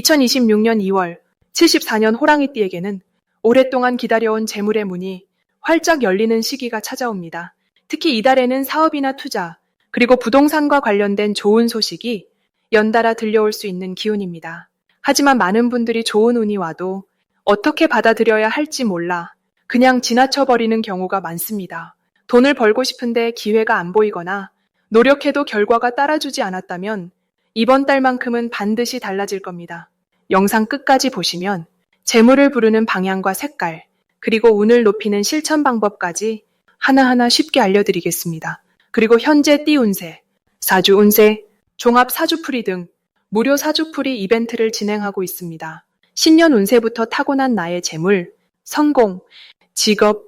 2026년 2월 74년 호랑이띠에게는 오랫동안 기다려온 재물의 문이 활짝 열리는 시기가 찾아옵니다. 특히 이달에는 사업이나 투자, 그리고 부동산과 관련된 좋은 소식이 연달아 들려올 수 있는 기운입니다. 하지만 많은 분들이 좋은 운이 와도 어떻게 받아들여야 할지 몰라 그냥 지나쳐버리는 경우가 많습니다. 돈을 벌고 싶은데 기회가 안 보이거나 노력해도 결과가 따라주지 않았다면 이번 달만큼은 반드시 달라질 겁니다. 영상 끝까지 보시면 재물을 부르는 방향과 색깔, 그리고 운을 높이는 실천 방법까지 하나하나 쉽게 알려드리겠습니다. 그리고 현재 띠 운세, 사주 운세, 종합 사주풀이 등 무료 사주풀이 이벤트를 진행하고 있습니다. 신년 운세부터 타고난 나의 재물, 성공, 직업,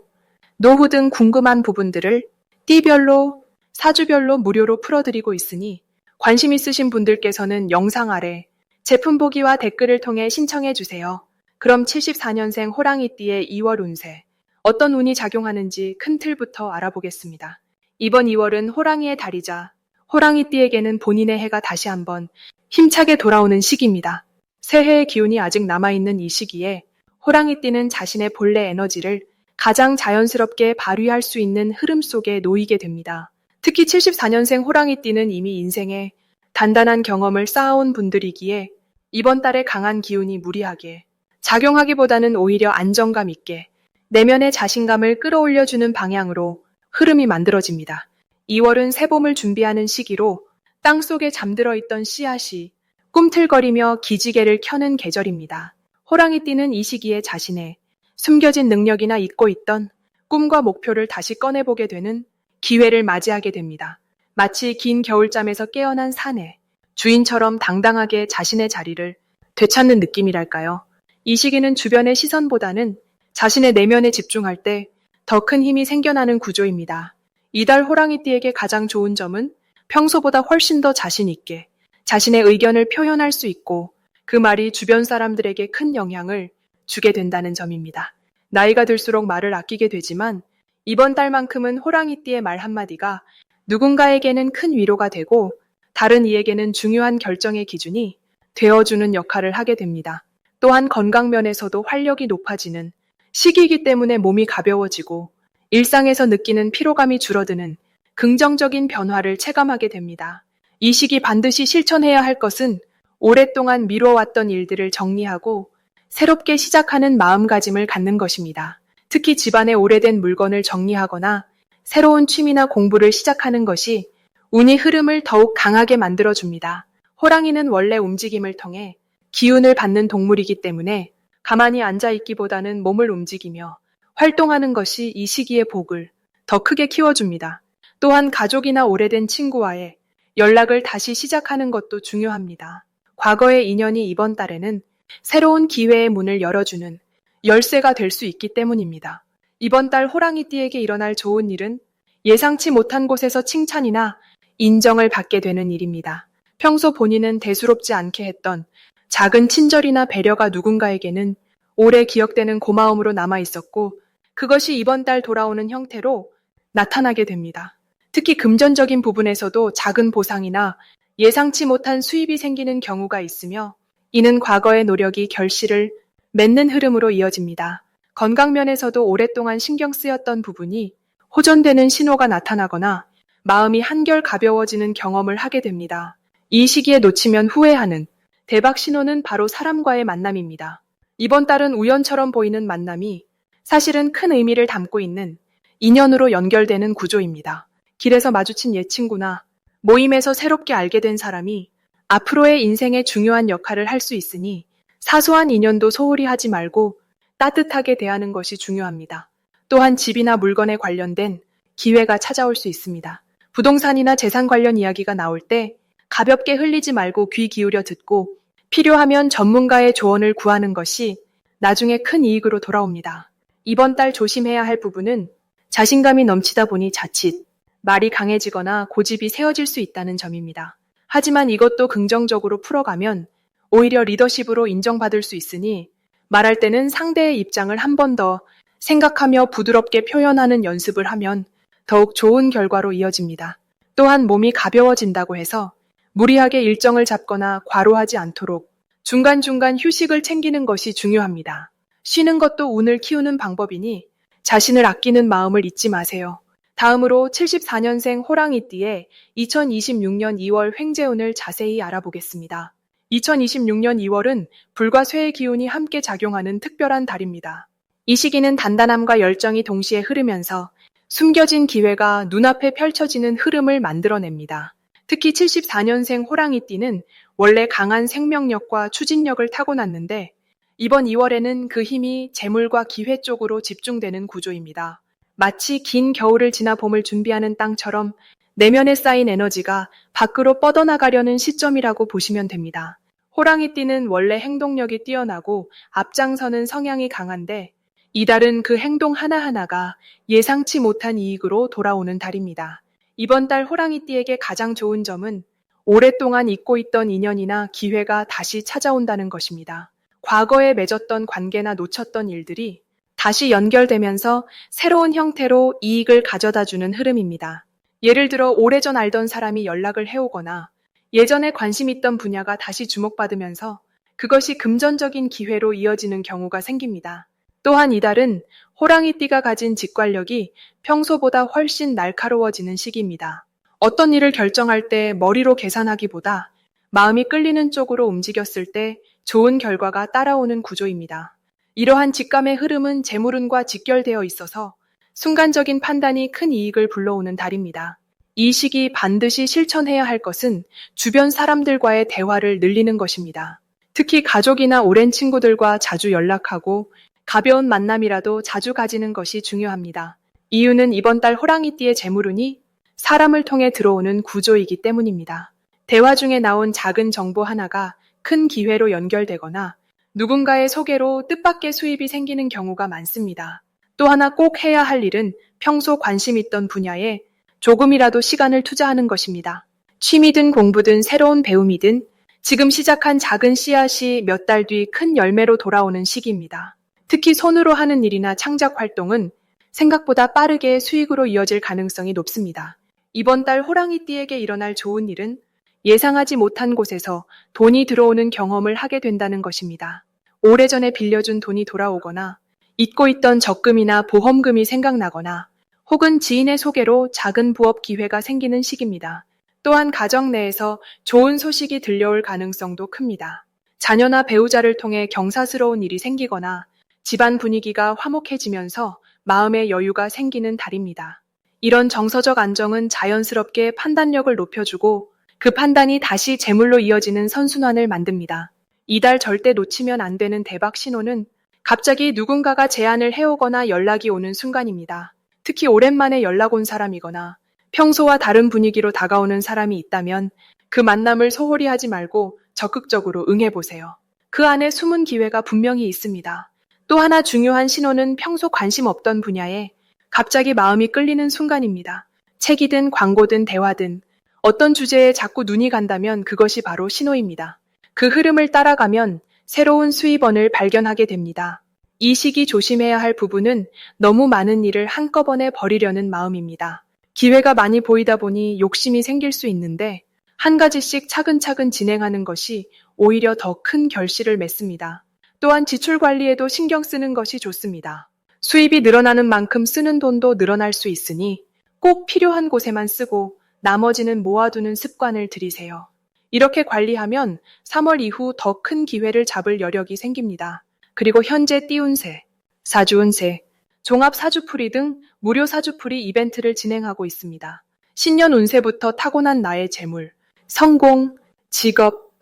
노후 등 궁금한 부분들을 띠별로, 사주별로 무료로 풀어드리고 있으니 관심 있으신 분들께서는 영상 아래 제품 보기와 댓글을 통해 신청해 주세요. 그럼 74년생 호랑이띠의 2월 운세, 어떤 운이 작용하는지 큰 틀부터 알아보겠습니다. 이번 2월은 호랑이의 달이자 호랑이띠에게는 본인의 해가 다시 한번 힘차게 돌아오는 시기입니다. 새해의 기운이 아직 남아있는 이 시기에 호랑이띠는 자신의 본래 에너지를 가장 자연스럽게 발휘할 수 있는 흐름 속에 놓이게 됩니다. 특히 74년생 호랑이띠는 이미 인생에 단단한 경험을 쌓아온 분들이기에 이번 달에 강한 기운이 무리하게 작용하기보다는 오히려 안정감 있게 내면의 자신감을 끌어올려주는 방향으로 흐름이 만들어집니다. 2월은 새봄을 준비하는 시기로 땅속에 잠들어 있던 씨앗이 꿈틀거리며 기지개를 켜는 계절입니다. 호랑이띠는 이 시기에 자신의 숨겨진 능력이나 잊고 있던 꿈과 목표를 다시 꺼내보게 되는 기회를 맞이하게 됩니다. 마치 긴 겨울잠에서 깨어난 사내, 주인처럼 당당하게 자신의 자리를 되찾는 느낌이랄까요. 이 시기는 주변의 시선보다는 자신의 내면에 집중할 때 더 큰 힘이 생겨나는 구조입니다. 이달 호랑이띠에게 가장 좋은 점은 평소보다 훨씬 더 자신 있게 자신의 의견을 표현할 수 있고 그 말이 주변 사람들에게 큰 영향을 주게 된다는 점입니다. 나이가 들수록 말을 아끼게 되지만 이번 달만큼은 호랑이띠의 말 한마디가 누군가에게는 큰 위로가 되고 다른 이에게는 중요한 결정의 기준이 되어주는 역할을 하게 됩니다. 또한 건강 면에서도 활력이 높아지는 시기이기 때문에 몸이 가벼워지고 일상에서 느끼는 피로감이 줄어드는 긍정적인 변화를 체감하게 됩니다. 이 시기 반드시 실천해야 할 것은 오랫동안 미뤄왔던 일들을 정리하고 새롭게 시작하는 마음가짐을 갖는 것입니다. 특히 집안의 오래된 물건을 정리하거나 새로운 취미나 공부를 시작하는 것이 운이 흐름을 더욱 강하게 만들어줍니다. 호랑이는 원래 움직임을 통해 기운을 받는 동물이기 때문에 가만히 앉아있기보다는 몸을 움직이며 활동하는 것이 이 시기의 복을 더 크게 키워줍니다. 또한 가족이나 오래된 친구와의 연락을 다시 시작하는 것도 중요합니다. 과거의 인연이 이번 달에는 새로운 기회의 문을 열어주는 열쇠가 될 수 있기 때문입니다. 이번 달 호랑이띠에게 일어날 좋은 일은 예상치 못한 곳에서 칭찬이나 인정을 받게 되는 일입니다. 평소 본인은 대수롭지 않게 했던 작은 친절이나 배려가 누군가에게는 오래 기억되는 고마움으로 남아있었고 그것이 이번 달 돌아오는 형태로 나타나게 됩니다. 특히 금전적인 부분에서도 작은 보상이나 예상치 못한 수입이 생기는 경우가 있으며 이는 과거의 노력이 결실을 맺는 흐름으로 이어집니다. 건강 면에서도 오랫동안 신경 쓰였던 부분이 호전되는 신호가 나타나거나 마음이 한결 가벼워지는 경험을 하게 됩니다. 이 시기에 놓치면 후회하는 대박 신호는 바로 사람과의 만남입니다. 이번 달은 우연처럼 보이는 만남이 사실은 큰 의미를 담고 있는 인연으로 연결되는 구조입니다. 길에서 마주친 옛 친구나 모임에서 새롭게 알게 된 사람이 앞으로의 인생에 중요한 역할을 할 수 있으니 사소한 인연도 소홀히 하지 말고 따뜻하게 대하는 것이 중요합니다. 또한 집이나 물건에 관련된 기회가 찾아올 수 있습니다. 부동산이나 재산 관련 이야기가 나올 때 가볍게 흘리지 말고 귀 기울여 듣고 필요하면 전문가의 조언을 구하는 것이 나중에 큰 이익으로 돌아옵니다. 이번 달 조심해야 할 부분은 자신감이 넘치다 보니 자칫 말이 강해지거나 고집이 세워질 수 있다는 점입니다. 하지만 이것도 긍정적으로 풀어가면 오히려 리더십으로 인정받을 수 있으니 말할 때는 상대의 입장을 한 번 더 생각하며 부드럽게 표현하는 연습을 하면 더욱 좋은 결과로 이어집니다. 또한 몸이 가벼워진다고 해서 무리하게 일정을 잡거나 과로하지 않도록 중간중간 휴식을 챙기는 것이 중요합니다. 쉬는 것도 운을 키우는 방법이니 자신을 아끼는 마음을 잊지 마세요. 다음으로 74년생 호랑이띠의 2026년 2월 횡재운을 자세히 알아보겠습니다. 2026년 2월은 불과 쇠의 기운이 함께 작용하는 특별한 달입니다. 이 시기는 단단함과 열정이 동시에 흐르면서 숨겨진 기회가 눈앞에 펼쳐지는 흐름을 만들어냅니다. 특히 74년생 호랑이띠는 원래 강한 생명력과 추진력을 타고났는데 이번 2월에는 그 힘이 재물과 기회 쪽으로 집중되는 구조입니다. 마치 긴 겨울을 지나 봄을 준비하는 땅처럼 내면에 쌓인 에너지가 밖으로 뻗어나가려는 시점이라고 보시면 됩니다. 호랑이띠는 원래 행동력이 뛰어나고 앞장서는 성향이 강한데 이달은 그 행동 하나하나가 예상치 못한 이익으로 돌아오는 달입니다. 이번 달 호랑이띠에게 가장 좋은 점은 오랫동안 잊고 있던 인연이나 기회가 다시 찾아온다는 것입니다. 과거에 맺었던 관계나 놓쳤던 일들이 다시 연결되면서 새로운 형태로 이익을 가져다주는 흐름입니다. 예를 들어 오래전 알던 사람이 연락을 해오거나 예전에 관심 있던 분야가 다시 주목받으면서 그것이 금전적인 기회로 이어지는 경우가 생깁니다. 또한 이달은 호랑이띠가 가진 직관력이 평소보다 훨씬 날카로워지는 시기입니다. 어떤 일을 결정할 때 머리로 계산하기보다 마음이 끌리는 쪽으로 움직였을 때 좋은 결과가 따라오는 구조입니다. 이러한 직감의 흐름은 재물운과 직결되어 있어서 순간적인 판단이 큰 이익을 불러오는 달입니다. 이 시기 반드시 실천해야 할 것은 주변 사람들과의 대화를 늘리는 것입니다. 특히 가족이나 오랜 친구들과 자주 연락하고 가벼운 만남이라도 자주 가지는 것이 중요합니다. 이유는 이번 달 호랑이띠의 재물운이 사람을 통해 들어오는 구조이기 때문입니다. 대화 중에 나온 작은 정보 하나가 큰 기회로 연결되거나 누군가의 소개로 뜻밖의 수입이 생기는 경우가 많습니다. 또 하나 꼭 해야 할 일은 평소 관심 있던 분야에 조금이라도 시간을 투자하는 것입니다. 취미든 공부든 새로운 배움이든 지금 시작한 작은 씨앗이 몇 달 뒤 큰 열매로 돌아오는 시기입니다. 특히 손으로 하는 일이나 창작 활동은 생각보다 빠르게 수익으로 이어질 가능성이 높습니다. 이번 달 호랑이띠에게 일어날 좋은 일은 예상하지 못한 곳에서 돈이 들어오는 경험을 하게 된다는 것입니다. 오래전에 빌려준 돈이 돌아오거나 잊고 있던 적금이나 보험금이 생각나거나 혹은 지인의 소개로 작은 부업 기회가 생기는 시기입니다. 또한 가정 내에서 좋은 소식이 들려올 가능성도 큽니다. 자녀나 배우자를 통해 경사스러운 일이 생기거나 집안 분위기가 화목해지면서 마음의 여유가 생기는 달입니다. 이런 정서적 안정은 자연스럽게 판단력을 높여주고 그 판단이 다시 재물로 이어지는 선순환을 만듭니다. 이달 절대 놓치면 안 되는 대박 신호는 갑자기 누군가가 제안을 해오거나 연락이 오는 순간입니다. 특히 오랜만에 연락 온 사람이거나 평소와 다른 분위기로 다가오는 사람이 있다면 그 만남을 소홀히 하지 말고 적극적으로 응해보세요. 그 안에 숨은 기회가 분명히 있습니다. 또 하나 중요한 신호는 평소 관심 없던 분야에 갑자기 마음이 끌리는 순간입니다. 책이든 광고든 대화든 어떤 주제에 자꾸 눈이 간다면 그것이 바로 신호입니다. 그 흐름을 따라가면 새로운 수입원을 발견하게 됩니다. 이 시기 조심해야 할 부분은 너무 많은 일을 한꺼번에 버리려는 마음입니다. 기회가 많이 보이다 보니 욕심이 생길 수 있는데 한 가지씩 차근차근 진행하는 것이 오히려 더 큰 결실을 맺습니다. 또한 지출 관리에도 신경 쓰는 것이 좋습니다. 수입이 늘어나는 만큼 쓰는 돈도 늘어날 수 있으니 꼭 필요한 곳에만 쓰고 나머지는 모아두는 습관을 들이세요. 이렇게 관리하면 3월 이후 더 큰 기회를 잡을 여력이 생깁니다. 그리고 현재 띠운세, 사주운세, 종합 사주풀이 등 무료 사주풀이 이벤트를 진행하고 있습니다. 신년 운세부터 타고난 나의 재물, 성공, 직업,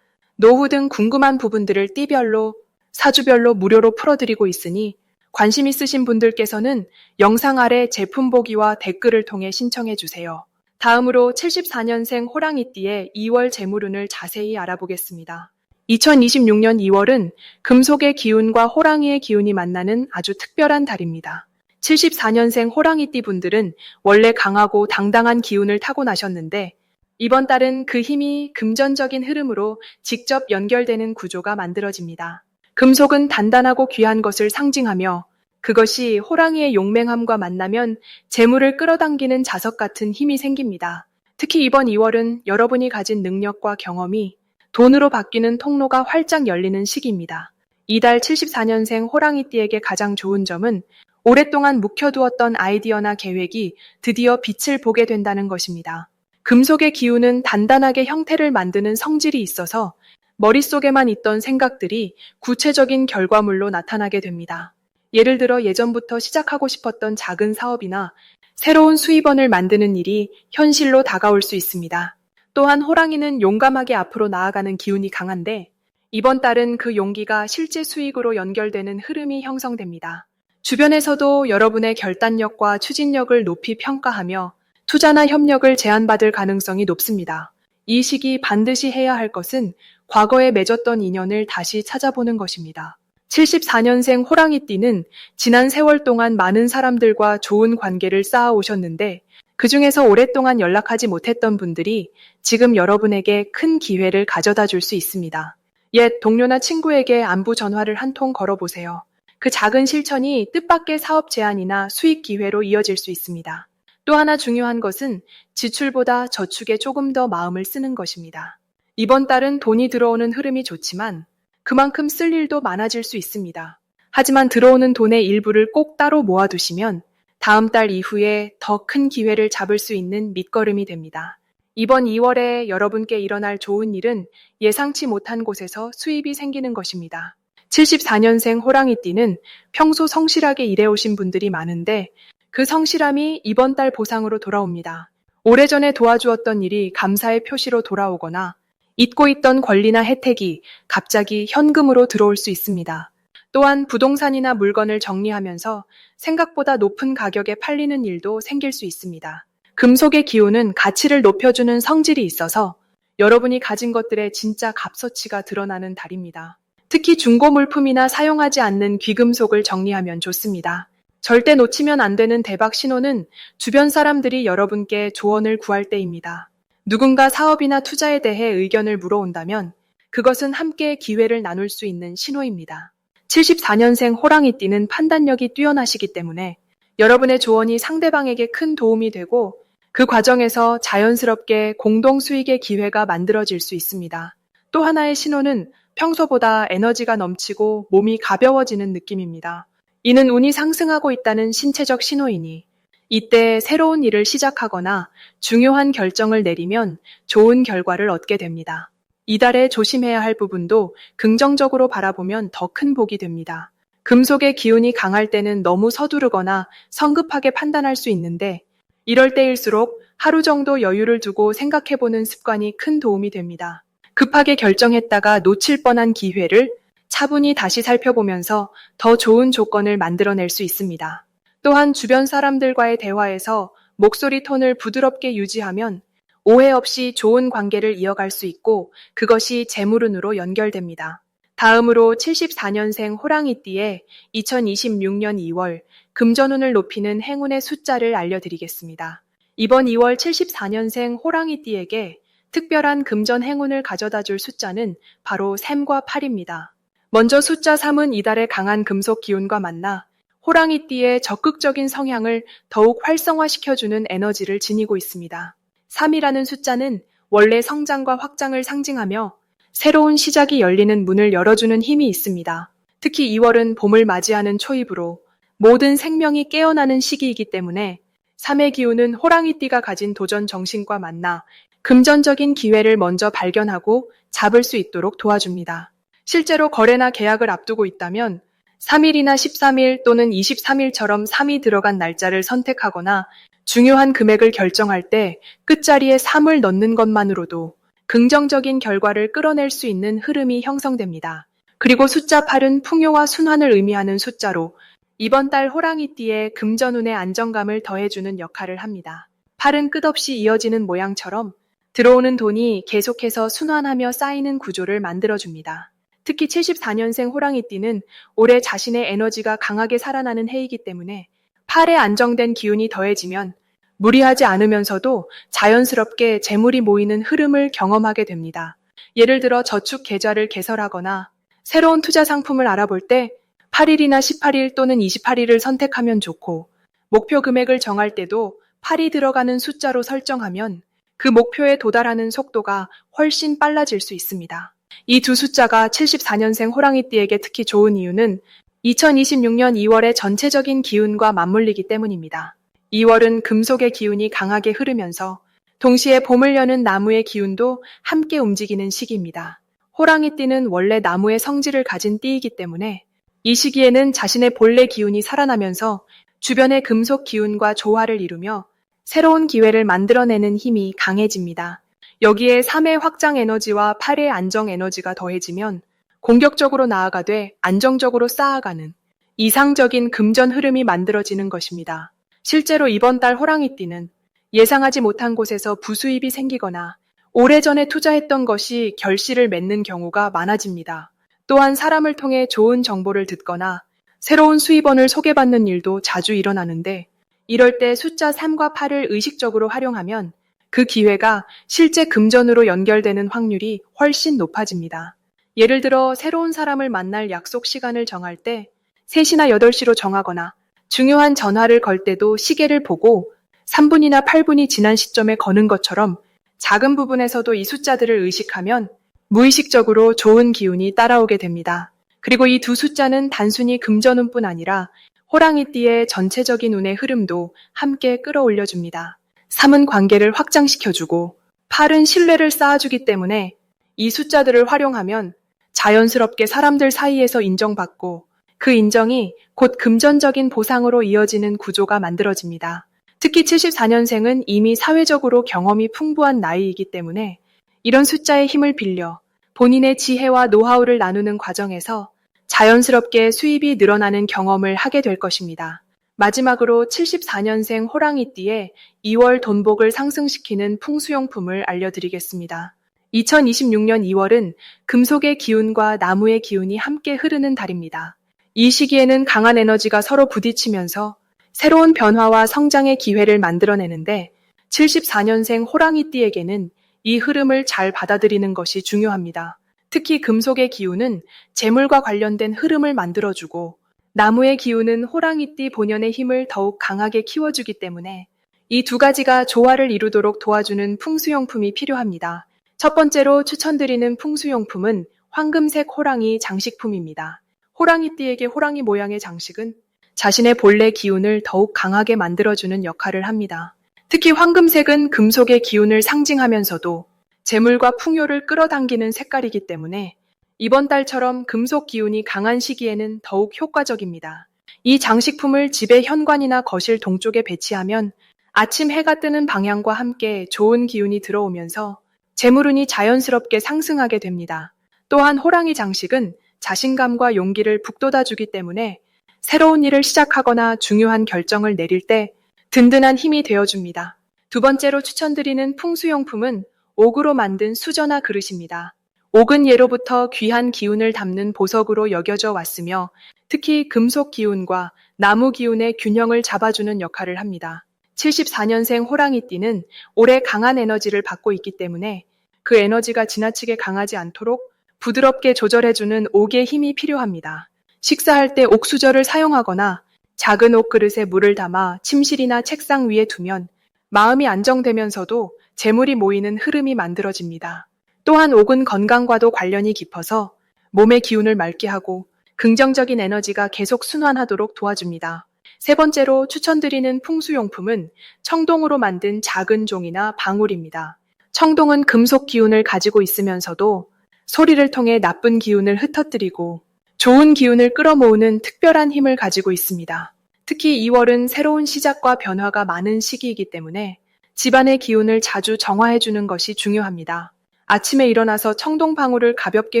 노후 등 궁금한 부분들을 띠별로, 사주별로 무료로 풀어드리고 있으니 관심 있으신 분들께서는 영상 아래 제품 보기와 댓글을 통해 신청해 주세요. 다음으로 74년생 호랑이띠의 2월 재물운을 자세히 알아보겠습니다. 2026년 2월은 금속의 기운과 호랑이의 기운이 만나는 아주 특별한 달입니다. 74년생 호랑이띠 분들은 원래 강하고 당당한 기운을 타고나셨는데 이번 달은 그 힘이 금전적인 흐름으로 직접 연결되는 구조가 만들어집니다. 금속은 단단하고 귀한 것을 상징하며 그것이 호랑이의 용맹함과 만나면 재물을 끌어당기는 자석 같은 힘이 생깁니다. 특히 이번 2월은 여러분이 가진 능력과 경험이 돈으로 바뀌는 통로가 활짝 열리는 시기입니다. 이달 74년생 호랑이띠에게 가장 좋은 점은 오랫동안 묵혀두었던 아이디어나 계획이 드디어 빛을 보게 된다는 것입니다. 금속의 기운은 단단하게 형태를 만드는 성질이 있어서 머릿속에만 있던 생각들이 구체적인 결과물로 나타나게 됩니다. 예를 들어 예전부터 시작하고 싶었던 작은 사업이나 새로운 수입원을 만드는 일이 현실로 다가올 수 있습니다. 또한 호랑이는 용감하게 앞으로 나아가는 기운이 강한데 이번 달은 그 용기가 실제 수익으로 연결되는 흐름이 형성됩니다. 주변에서도 여러분의 결단력과 추진력을 높이 평가하며 투자나 협력을 제안받을 가능성이 높습니다. 이 시기 반드시 해야 할 것은 과거에 맺었던 인연을 다시 찾아보는 것입니다. 74년생 호랑이띠는 지난 세월 동안 많은 사람들과 좋은 관계를 쌓아오셨는데 그 중에서 오랫동안 연락하지 못했던 분들이 지금 여러분에게 큰 기회를 가져다 줄 수 있습니다. 옛 동료나 친구에게 안부 전화를 한 통 걸어보세요. 그 작은 실천이 뜻밖의 사업 제안이나 수익 기회로 이어질 수 있습니다. 또 하나 중요한 것은 지출보다 저축에 조금 더 마음을 쓰는 것입니다. 이번 달은 돈이 들어오는 흐름이 좋지만 그만큼 쓸 일도 많아질 수 있습니다. 하지만 들어오는 돈의 일부를 꼭 따로 모아두시면 다음 달 이후에 더 큰 기회를 잡을 수 있는 밑거름이 됩니다. 이번 2월에 여러분께 일어날 좋은 일은 예상치 못한 곳에서 수입이 생기는 것입니다. 74년생 호랑이띠는 평소 성실하게 일해오신 분들이 많은데 그 성실함이 이번 달 보상으로 돌아옵니다. 오래전에 도와주었던 일이 감사의 표시로 돌아오거나 잊고 있던 권리나 혜택이 갑자기 현금으로 들어올 수 있습니다. 또한 부동산이나 물건을 정리하면서 생각보다 높은 가격에 팔리는 일도 생길 수 있습니다. 금속의 기운은 가치를 높여주는 성질이 있어서 여러분이 가진 것들의 진짜 값어치가 드러나는 달입니다. 특히 중고 물품이나 사용하지 않는 귀금속을 정리하면 좋습니다. 절대 놓치면 안 되는 대박 신호는 주변 사람들이 여러분께 조언을 구할 때입니다. 누군가 사업이나 투자에 대해 의견을 물어온다면 그것은 함께 기회를 나눌 수 있는 신호입니다. 74년생 호랑이띠는 판단력이 뛰어나시기 때문에 여러분의 조언이 상대방에게 큰 도움이 되고 그 과정에서 자연스럽게 공동 수익의 기회가 만들어질 수 있습니다. 또 하나의 신호는 평소보다 에너지가 넘치고 몸이 가벼워지는 느낌입니다. 이는 운이 상승하고 있다는 신체적 신호이니 이때 새로운 일을 시작하거나 중요한 결정을 내리면 좋은 결과를 얻게 됩니다. 이달에 조심해야 할 부분도 긍정적으로 바라보면 더 큰 복이 됩니다. 금속의 기운이 강할 때는 너무 서두르거나 성급하게 판단할 수 있는데 이럴 때일수록 하루 정도 여유를 두고 생각해보는 습관이 큰 도움이 됩니다. 급하게 결정했다가 놓칠 뻔한 기회를 차분히 다시 살펴보면서 더 좋은 조건을 만들어낼 수 있습니다. 또한 주변 사람들과의 대화에서 목소리 톤을 부드럽게 유지하면 오해 없이 좋은 관계를 이어갈 수 있고 그것이 재물운으로 연결됩니다. 다음으로 74년생 호랑이띠의 2026년 2월 금전운을 높이는 행운의 숫자를 알려드리겠습니다. 이번 2월 74년생 호랑이띠에게 특별한 금전 행운을 가져다 줄 숫자는 바로 3과 8입니다. 먼저 숫자 3은 이달의 강한 금속 기운과 만나 호랑이띠의 적극적인 성향을 더욱 활성화시켜주는 에너지를 지니고 있습니다. 3이라는 숫자는 원래 성장과 확장을 상징하며 새로운 시작이 열리는 문을 열어주는 힘이 있습니다. 특히 2월은 봄을 맞이하는 초입으로 모든 생명이 깨어나는 시기이기 때문에 3의 기운은 호랑이띠가 가진 도전 정신과 만나 금전적인 기회를 먼저 발견하고 잡을 수 있도록 도와줍니다. 실제로 거래나 계약을 앞두고 있다면 3일이나 13일 또는 23일처럼 3이 들어간 날짜를 선택하거나 중요한 금액을 결정할 때 끝자리에 3을 넣는 것만으로도 긍정적인 결과를 끌어낼 수 있는 흐름이 형성됩니다. 그리고 숫자 8은 풍요와 순환을 의미하는 숫자로 이번 달 호랑이띠의 금전운의 안정감을 더해주는 역할을 합니다. 8은 끝없이 이어지는 모양처럼 들어오는 돈이 계속해서 순환하며 쌓이는 구조를 만들어줍니다. 특히 74년생 호랑이띠는 올해 자신의 에너지가 강하게 살아나는 해이기 때문에 8에 안정된 기운이 더해지면 무리하지 않으면서도 자연스럽게 재물이 모이는 흐름을 경험하게 됩니다. 예를 들어 저축 계좌를 개설하거나 새로운 투자 상품을 알아볼 때 8일이나 18일 또는 28일을 선택하면 좋고 목표 금액을 정할 때도 8이 들어가는 숫자로 설정하면 그 목표에 도달하는 속도가 훨씬 빨라질 수 있습니다. 이 두 숫자가 74년생 호랑이띠에게 특히 좋은 이유는 2026년 2월의 전체적인 기운과 맞물리기 때문입니다. 2월은 금속의 기운이 강하게 흐르면서 동시에 봄을 여는 나무의 기운도 함께 움직이는 시기입니다. 호랑이띠는 원래 나무의 성질을 가진 띠이기 때문에 이 시기에는 자신의 본래 기운이 살아나면서 주변의 금속 기운과 조화를 이루며 새로운 기회를 만들어내는 힘이 강해집니다. 여기에 3의 확장 에너지와 8의 안정 에너지가 더해지면 공격적으로 나아가되 안정적으로 쌓아가는 이상적인 금전 흐름이 만들어지는 것입니다. 실제로 이번 달 호랑이띠는 예상하지 못한 곳에서 부수입이 생기거나 오래전에 투자했던 것이 결실을 맺는 경우가 많아집니다. 또한 사람을 통해 좋은 정보를 듣거나 새로운 수입원을 소개받는 일도 자주 일어나는데 이럴 때 숫자 3과 8을 의식적으로 활용하면 그 기회가 실제 금전으로 연결되는 확률이 훨씬 높아집니다. 예를 들어 새로운 사람을 만날 약속 시간을 정할 때 3시나 8시로 정하거나 중요한 전화를 걸 때도 시계를 보고 3분이나 8분이 지난 시점에 거는 것처럼 작은 부분에서도 이 숫자들을 의식하면 무의식적으로 좋은 기운이 따라오게 됩니다. 그리고 이 두 숫자는 단순히 금전운뿐 아니라 호랑이띠의 전체적인 운의 흐름도 함께 끌어올려줍니다. 3은 관계를 확장시켜주고 8은 신뢰를 쌓아주기 때문에 이 숫자들을 활용하면 자연스럽게 사람들 사이에서 인정받고 그 인정이 곧 금전적인 보상으로 이어지는 구조가 만들어집니다. 특히 74년생은 이미 사회적으로 경험이 풍부한 나이이기 때문에 이런 숫자의 힘을 빌려 본인의 지혜와 노하우를 나누는 과정에서 자연스럽게 수입이 늘어나는 경험을 하게 될 것입니다. 마지막으로 74년생 호랑이띠의 2월 돈복을 상승시키는 풍수용품을 알려드리겠습니다. 2026년 2월은 금속의 기운과 나무의 기운이 함께 흐르는 달입니다. 이 시기에는 강한 에너지가 서로 부딪히면서 새로운 변화와 성장의 기회를 만들어내는데 74년생 호랑이띠에게는 이 흐름을 잘 받아들이는 것이 중요합니다. 특히 금속의 기운은 재물과 관련된 흐름을 만들어주고 나무의 기운은 호랑이띠 본연의 힘을 더욱 강하게 키워주기 때문에 이 두 가지가 조화를 이루도록 도와주는 풍수용품이 필요합니다. 첫 번째로 추천드리는 풍수용품은 황금색 호랑이 장식품입니다. 호랑이띠에게 호랑이 모양의 장식은 자신의 본래 기운을 더욱 강하게 만들어주는 역할을 합니다. 특히 황금색은 금속의 기운을 상징하면서도 재물과 풍요를 끌어당기는 색깔이기 때문에 이번 달처럼 금속 기운이 강한 시기에는 더욱 효과적입니다. 이 장식품을 집의 현관이나 거실 동쪽에 배치하면 아침 해가 뜨는 방향과 함께 좋은 기운이 들어오면서 재물운이 자연스럽게 상승하게 됩니다. 또한 호랑이 장식은 자신감과 용기를 북돋아주기 때문에 새로운 일을 시작하거나 중요한 결정을 내릴 때 든든한 힘이 되어줍니다. 두 번째로 추천드리는 풍수용품은 옥으로 만든 수저나 그릇입니다. 옥은 예로부터 귀한 기운을 담는 보석으로 여겨져 왔으며 특히 금속 기운과 나무 기운의 균형을 잡아주는 역할을 합니다. 74년생 호랑이띠는 올해 강한 에너지를 받고 있기 때문에 그 에너지가 지나치게 강하지 않도록 부드럽게 조절해주는 옥의 힘이 필요합니다. 식사할 때 옥수저를 사용하거나 작은 옥 그릇에 물을 담아 침실이나 책상 위에 두면 마음이 안정되면서도 재물이 모이는 흐름이 만들어집니다. 또한 옥은 건강과도 관련이 깊어서 몸의 기운을 맑게 하고 긍정적인 에너지가 계속 순환하도록 도와줍니다. 세 번째로 추천드리는 풍수용품은 청동으로 만든 작은 종이나 방울입니다. 청동은 금속 기운을 가지고 있으면서도 소리를 통해 나쁜 기운을 흩어뜨리고 좋은 기운을 끌어모으는 특별한 힘을 가지고 있습니다. 특히 2월은 새로운 시작과 변화가 많은 시기이기 때문에 집안의 기운을 자주 정화해주는 것이 중요합니다. 아침에 일어나서 청동 방울을 가볍게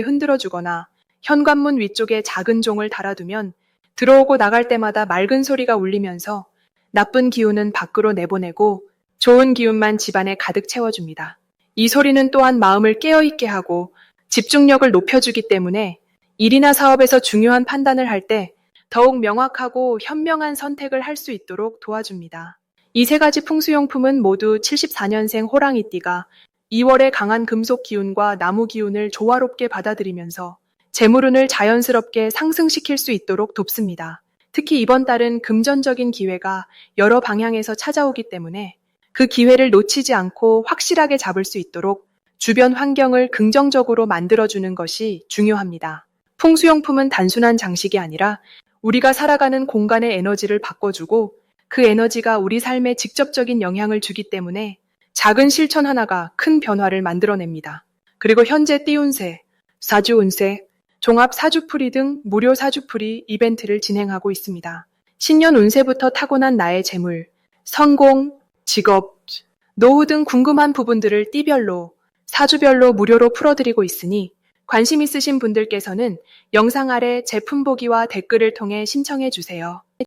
흔들어주거나 현관문 위쪽에 작은 종을 달아두면 들어오고 나갈 때마다 맑은 소리가 울리면서 나쁜 기운은 밖으로 내보내고 좋은 기운만 집안에 가득 채워줍니다. 이 소리는 또한 마음을 깨어있게 하고 집중력을 높여주기 때문에 일이나 사업에서 중요한 판단을 할 때 더욱 명확하고 현명한 선택을 할 수 있도록 도와줍니다. 이 세 가지 풍수용품은 모두 74년생 호랑이띠가 2월의 강한 금속 기운과 나무 기운을 조화롭게 받아들이면서 재물운을 자연스럽게 상승시킬 수 있도록 돕습니다. 특히 이번 달은 금전적인 기회가 여러 방향에서 찾아오기 때문에 그 기회를 놓치지 않고 확실하게 잡을 수 있도록 주변 환경을 긍정적으로 만들어주는 것이 중요합니다. 풍수용품은 단순한 장식이 아니라 우리가 살아가는 공간의 에너지를 바꿔주고 그 에너지가 우리 삶에 직접적인 영향을 주기 때문에 작은 실천 하나가 큰 변화를 만들어냅니다. 그리고 현재 띠운세, 사주운세, 종합 사주풀이 등 무료 사주풀이 이벤트를 진행하고 있습니다. 신년 운세부터 타고난 나의 재물, 성공, 직업, 노후 등 궁금한 부분들을 띠별로, 사주별로 무료로 풀어드리고 있으니 관심 있으신 분들께서는 영상 아래 제품 보기와 댓글을 통해 신청해 주세요.